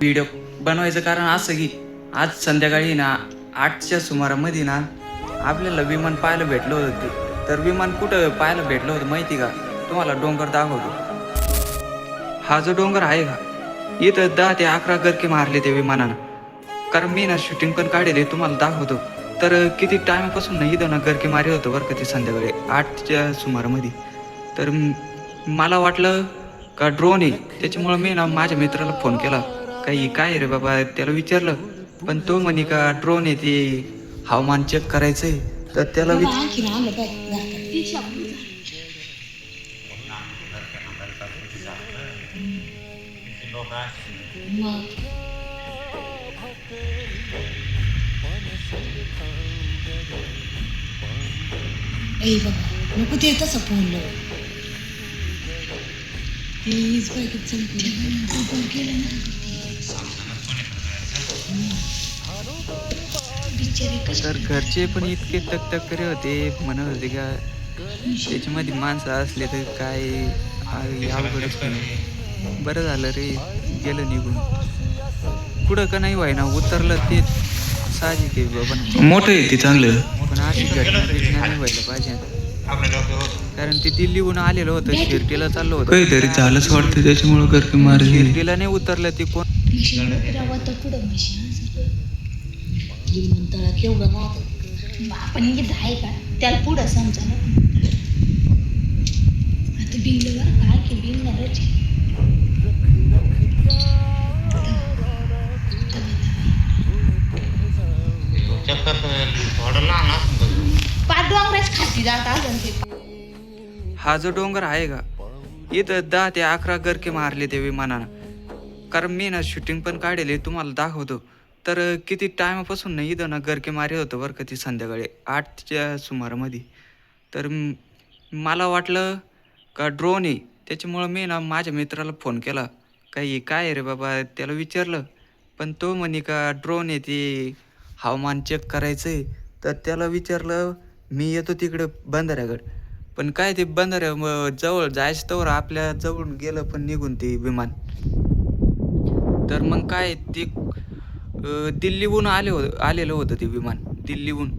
Video बनवायचं कारण असं की आज संध्याकाळी ना 8च्या सुमारामध्ये ना आपल्याला विमान पाहायला भेटलं होतं ते. तर विमान कुठं पाहायला भेटलं होतं माहिती का? तुम्हाला डोंगर दाखवतो. हा जो डोंगर आहे का, इथं 10 ते 11 गरके मारले ते विमानानं. कारण मी ना शूटिंग पण काढले, तुम्हाला दाखवतो. तर किती टायमापासून ना इथं ना गरके मारे होतं बरं का ते संध्याकाळी 8च्या सुमारामध्ये. तर मला वाटलं का ड्रोन आहे, त्याच्यामुळं मी ना माझ्या मित्राला फोन केला. काही काय रे बाबा त्याला विचारलं, पण तो म्हणे का ड्रोन आहे ते हवामान चेक करायचंय. तर त्याला नको ते तसं फोनलं प्लीज केलं ना तर घरचे पण इतके तकतक होते, म्हणत होते का त्याच्यामध्ये माणसं असले तर काय अवघडच होईल. बरं झालं रे गेलं निघून. कुठं का नाही व्हाय ना उतरलं ते साहजिक आहे बाबा, मोठं आहे ते चांगलं. पण अशी घटना नाही व्हायला पाहिजे, कारण ते दिल्लीहून आलेलं होतं, शिर्डीला चाललं होतं. काहीतरी झालंच वाटतं त्याच्यामुळं करके मार. शिर्डीला नाही उतरलं ते कोण विमानतळा केवढं राहतं आपण इथं आहे का त्याला पुढं समजा ना. आता बिलवर काय की बिलणारच पाठडोंगराच खाती जात अजून ते. हा जो डोंगर आहे का, इथं 10 ते 11 गरके मारले ते विमानानं. कारण मी ना शूटिंग पण काढले, तुम्हाला दाखवतो. तर किती टायमापासून ना इथं ना गरके मारे होतं बरं का ती संध्याकाळी 8च्या सुमारामध्ये. तर मला वाटलं का ड्रोन आहे, त्याच्यामुळं मी ना माझ्या मित्राला फोन केला. काही काय रे बाबा त्याला विचारलं, पण तो म्हणे का ड्रोन आहे ते हवामान चेक करायचंय. तर त्याला विचारलं, मी येतो तिकडं बंधाऱ्याकडं. पण काय ते बंधाऱ्या जवळ जायचं तोवर आपल्या जवळून गेलं पण निघून ते विमान. तर मग काय ते दिल्लीहून आलेलं होतं ते विमान दिल्लीहून.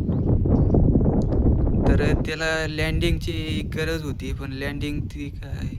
तर त्याला लँडिंगची गरज होती, पण लँडिंग ती काय